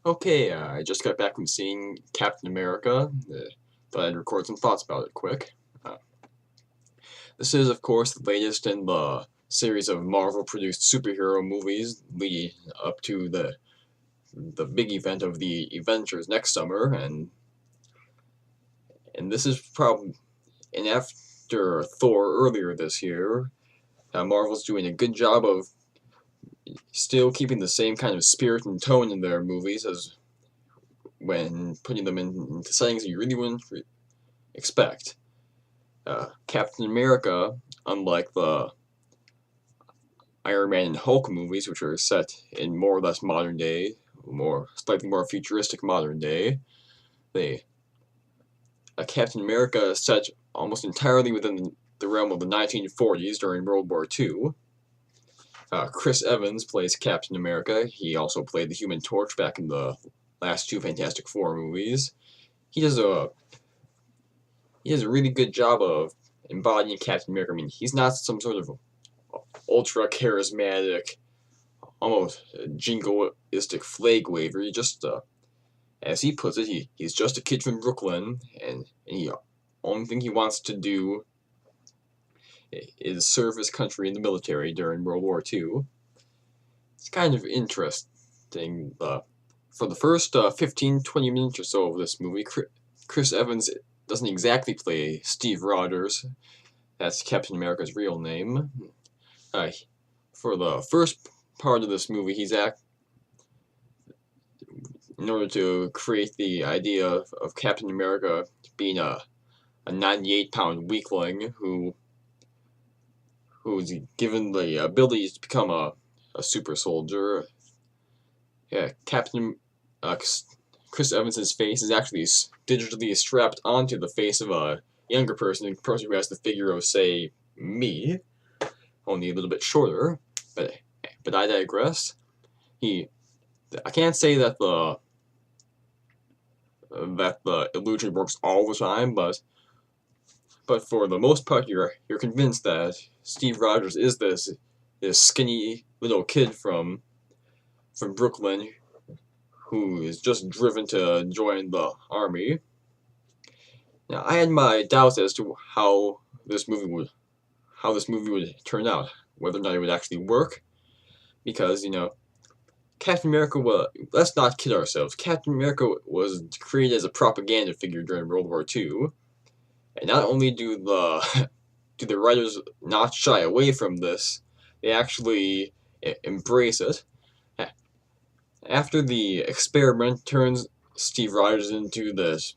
Okay, I just got back from seeing Captain America. Thought I'd record some thoughts about it quick. Uh, this is, of course, the latest in the series of Marvel-produced superhero movies leading up to the big event of the Avengers next summer, and this is probably and after Thor earlier this year, Marvel's doing a good job of still keeping the same kind of spirit and tone in their movies as when putting them into settings you really wouldn't expect. Captain America, unlike the Iron Man and Hulk movies, which are set in more or less modern day, slightly more futuristic modern day, they Captain America is set almost entirely within the realm of the 1940s during World War II. Chris Evans plays Captain America. He also played the Human Torch back in the last two Fantastic Four movies. He does a really good job of embodying Captain America. I mean, he's not some sort of ultra charismatic, almost jingoistic flag waver. He just, as he puts it, he's just a kid from Brooklyn, and the only thing he wants to do is serve his country in the military during World War II. It's kind of interesting. For the first 15-20 minutes or so of this movie, Chris Evans doesn't exactly play Steve Rogers. That's Captain America's real name. For the first part of this movie, in order to create the idea of Captain America being a 98-pound weakling who's given the ability to become a super soldier. Yeah, Chris Evans' face is actually digitally strapped onto the face of a younger person who has the figure of, say, me, only a little bit shorter. But I digress. I can't say that the illusion works all the time, but for the most part, you're convinced that Steve Rogers is this skinny little kid from Brooklyn who is just driven to join the army. Now, I had my doubts as to how this movie would turn out, whether or not it would actually work, because Captain America let's not kid ourselves. Captain America was created as a propaganda figure during World War II, and not only do the writers not shy away from this, they actually embrace it. After the experiment turns Steve Rogers into this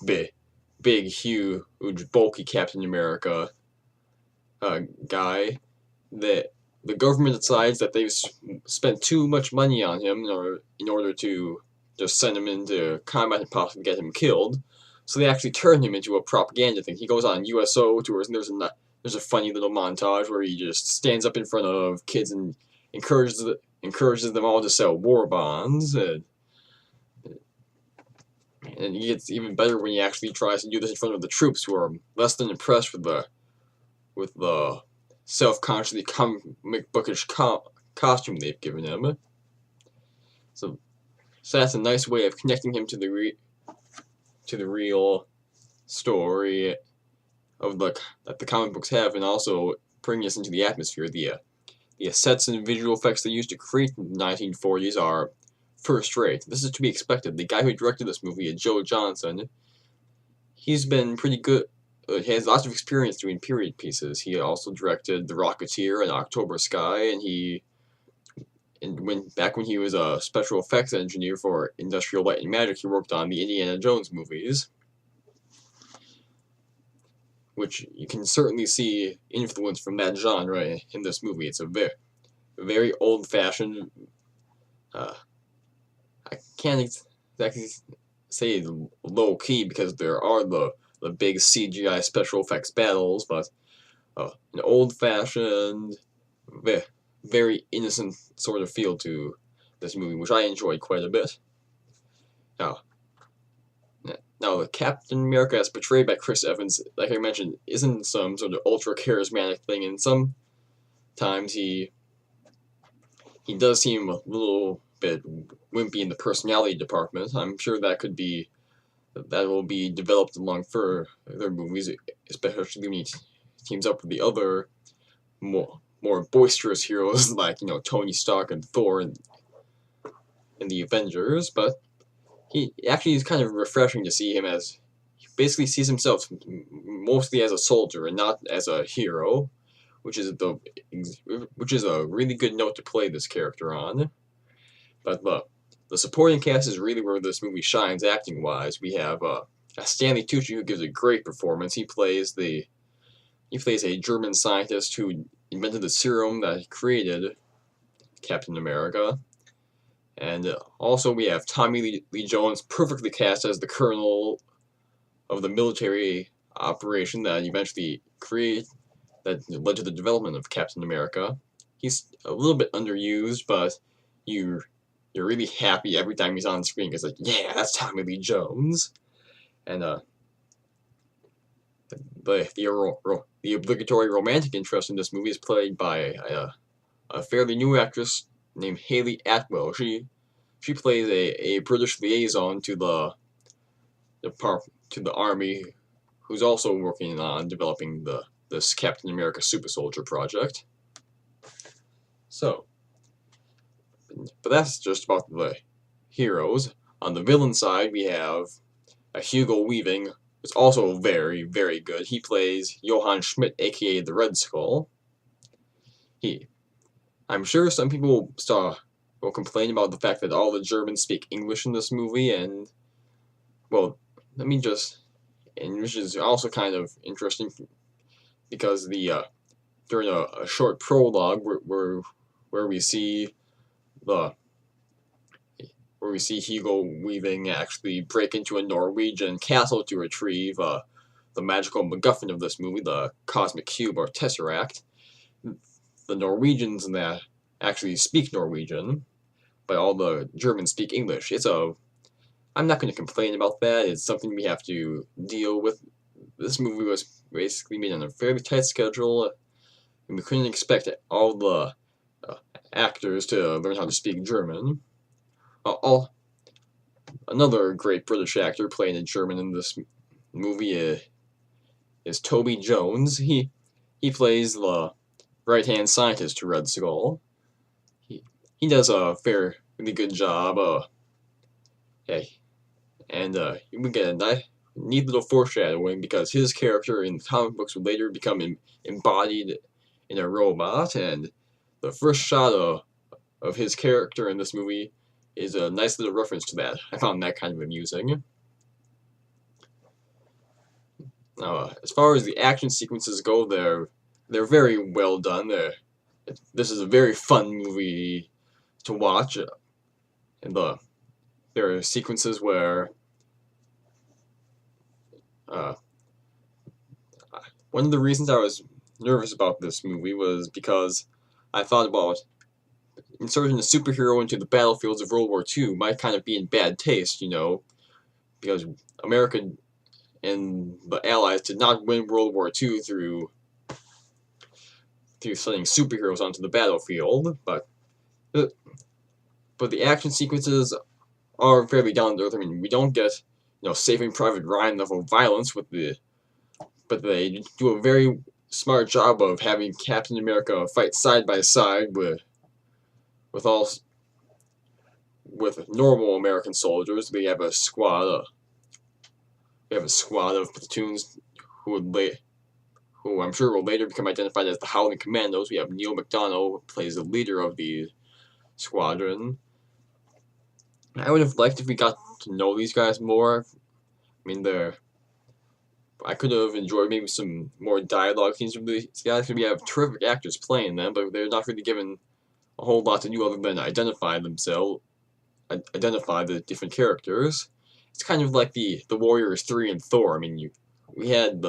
big, huge, bulky Captain America guy, the government decides that they've spent too much money on him in order to just send him into combat and possibly get him killed. So they actually turn him into a propaganda thing. He goes on USO tours, and there's a funny little montage where he just stands up in front of kids and encourages them all to sell war bonds. And it gets even better when he actually tries to do this in front of the troops, who are less than impressed with the self-consciously comic bookish costume they've given him. So that's a nice way of connecting him to the real story of that the comic books have, and also bringing us into the atmosphere. The sets and visual effects they used to create in the 1940s are first rate. This is to be expected. The guy who directed this movie, Joe Johnson, he's been pretty good. He has lots of experience doing period pieces. He also directed The Rocketeer and October Sky, back when he was a special effects engineer for Industrial Light and Magic, he worked on the Indiana Jones movies, which you can certainly see influence from that genre in this movie. It's a very old-fashioned. I can't exactly say low key because there are the big CGI special effects battles, but an old-fashioned, very innocent sort of feel to this movie, which I enjoyed quite a bit. Now, the Captain America as portrayed by Chris Evans, like I mentioned, isn't some sort of ultra charismatic thing, and sometimes he does seem a little bit wimpy in the personality department. I'm sure that will be developed along further movies, especially when he teams up with the other more boisterous heroes like Tony Stark and Thor in the Avengers. But he actually is kind of refreshing to see him as he basically sees himself mostly as a soldier and not as a hero, which is a really good note to play this character on. But the supporting cast is really where this movie shines acting wise. We have Stanley Tucci, who gives a great performance. He plays a German scientist who invented the serum that created Captain America. And also we have Tommy Lee Jones, perfectly cast as the colonel of the military operation that led to the development of Captain America. He's a little bit underused, but you're really happy every time he's on screen because, like, yeah, that's Tommy Lee Jones. And the obligatory romantic interest in this movie is played by a fairly new actress named Hayley Atwell. She plays a British liaison to the army, who's also working on developing this Captain America Super Soldier project. So, but that's just about the heroes. On the villain side, we have Hugo Weaving. It's also very, very good. He plays Johann Schmidt, aka the Red Skull. I'm sure some people will complain about the fact that all the Germans speak English in this movie, and well, which is also kind of interesting because during a short prologue where we see Hugo Weaving actually break into a Norwegian castle to retrieve the magical MacGuffin of this movie, the Cosmic Cube or Tesseract. The Norwegians in that actually speak Norwegian, but all the Germans speak English. I'm not going to complain about that. It's something we have to deal with. This movie was basically made on a fairly tight schedule, and we couldn't expect all the actors to learn how to speak German. Another great British actor playing a German in this movie is Toby Jones. He plays the right-hand scientist to Red Skull. He does a really good job. And we get a neat little foreshadowing because his character in the comic books would later become embodied in a robot, and the first shot of his character in this movie is a nice little reference to that. I found that kind of amusing. Now, as far as the action sequences go, they're very well done. This is a very fun movie to watch, and there are sequences where one of the reasons I was nervous about this movie was because I thought about inserting a superhero into the battlefields of World War II might kind of be in bad taste, because America and the Allies did not win World War II through sending superheroes onto the battlefield, but the action sequences are fairly down to earth. I mean, we don't get Saving Private Ryan level violence but they do a very smart job of having Captain America fight side by side with normal American soldiers. We have a squad of platoons who I'm sure will later become identified as the Howling Commandos. We have Neil McDonough, who plays the leader of the squadron. I would have liked if we got to know these guys more. I mean, I could have enjoyed maybe some more dialogue scenes from these guys, because we have terrific actors playing them, but they're not really given a whole lot to do other than identify the different characters. It's kind of like the Warriors 3 and Thor. I mean, we had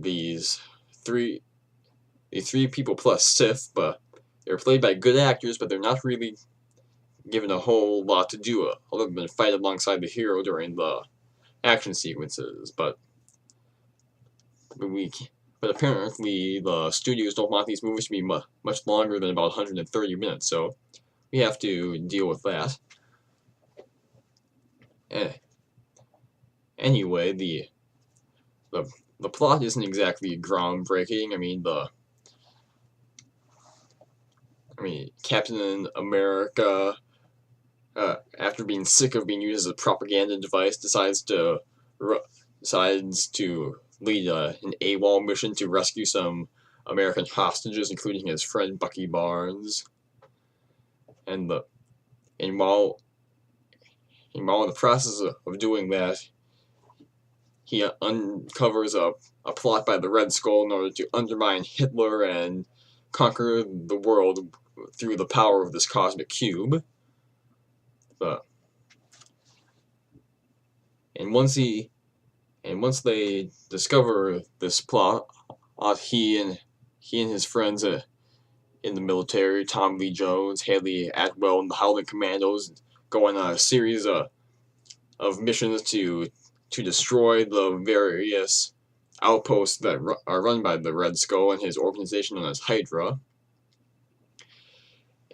these three people plus Sif, but they're played by good actors, but they're not really given a whole lot to do other than fight alongside the hero during the action sequences. But apparently the studios don't want these movies to be much longer than about 130 minutes, so we have to deal with that. Anyway, the plot isn't exactly groundbreaking. I mean, Captain America, after being sick of being used as a propaganda device, decides to lead an AWOL mission to rescue some American hostages, including his friend Bucky Barnes. And while in the process of doing that, he uncovers a plot by the Red Skull in order to undermine Hitler and conquer the world through the power of this cosmic cube. And once they discover this plot, he and his friends in the military, Tom Lee Jones, Hayley Atwell, and the Howling Commandos, go on a series of missions to destroy the various outposts that are run by the Red Skull and his organization known as Hydra.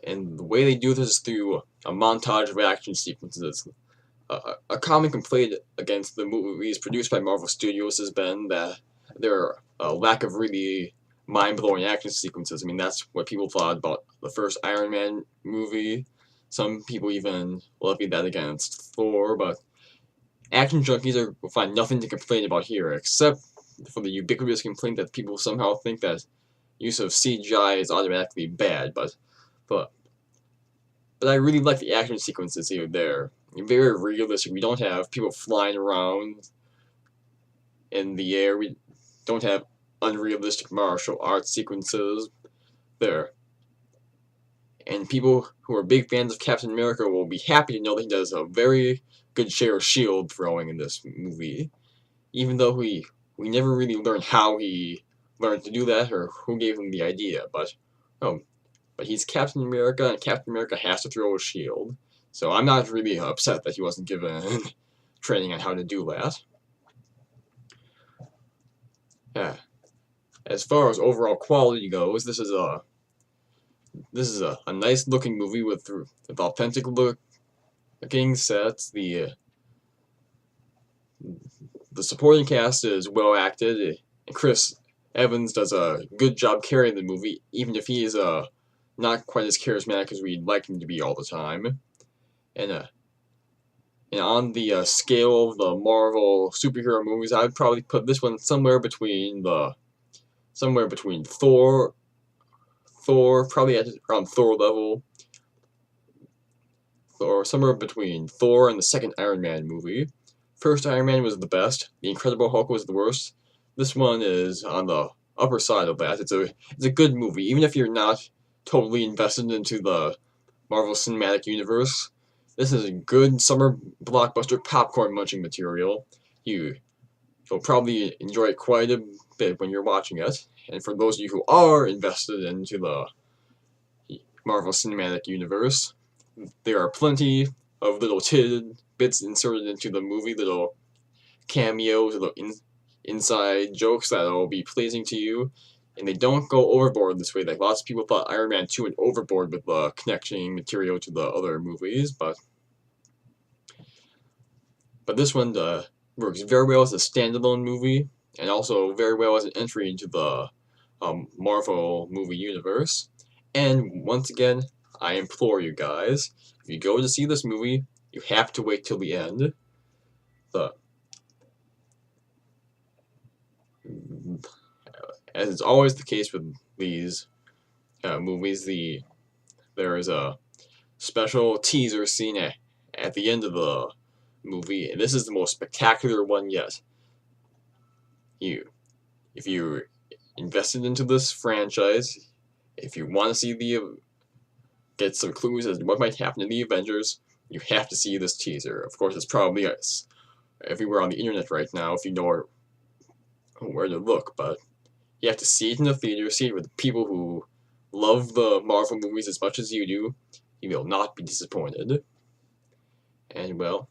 And the way they do this is through a montage of action sequences. A common complaint against the movies produced by Marvel Studios has been that there are a lack of really mind-blowing action sequences. I mean, that's what people thought about the first Iron Man movie. Some people even levied that against Thor, but action junkies will find nothing to complain about here, except for the ubiquitous complaint that people somehow think that use of CGI is automatically bad, but I really like the action sequences here. They're very realistic. We don't have people flying around in the air. We don't have unrealistic martial arts sequences there. And people who are big fans of Captain America will be happy to know that he does a very good share of shield throwing in this movie, even though we never really learn how he learned to do that or who gave him the idea. But he's Captain America, and Captain America has to throw a shield. So I'm not really upset that he wasn't given training on how to do that. Yeah. As far as overall quality goes, this is a nice looking movie with authentic looking sets. The supporting cast is well acted, and Chris Evans does a good job carrying the movie, even if he is not quite as charismatic as we'd like him to be all the time. And on the scale of the Marvel superhero movies, I'd probably put this one somewhere between Thor, probably at around Thor level, or somewhere between Thor and the second Iron Man movie. First Iron Man was the best. The Incredible Hulk was the worst. This one is on the upper side of that. It's a good movie, even if you're not totally invested into the Marvel Cinematic Universe. This is a good summer blockbuster popcorn munching material. You'll probably enjoy it quite a bit when you're watching it. And for those of you who are invested into the Marvel Cinematic Universe, there are plenty of little tidbits inserted into the movie, little cameos, little inside jokes that will be pleasing to you. And they don't go overboard this way. Like lots of people thought Iron Man 2 went overboard with the connecting material to the other movies, but this one works very well as a standalone movie, and also very well as an entry into the Marvel movie universe. And once again, I implore you guys, if you go to see this movie, you have to wait till the end. As is always the case with these movies, there is a special teaser scene at the end of the movie, and this is the most spectacular one yet. If you're invested into this franchise, if you want to see get some clues as to what might happen in the Avengers, you have to see this teaser. Of course, it's probably everywhere on the internet right now if you know where to look, but you have to see it in the theater, see it with people who love the Marvel movies as much as you do. You will not be disappointed. And well,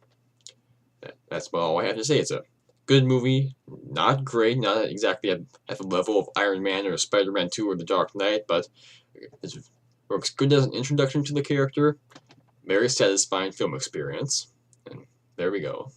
that's about all I have to say. It's a good movie, not great, not exactly at the level of Iron Man or Spider-Man 2 or The Dark Knight, but it's Works good as an introduction to the character. Very satisfying film experience. And there we go.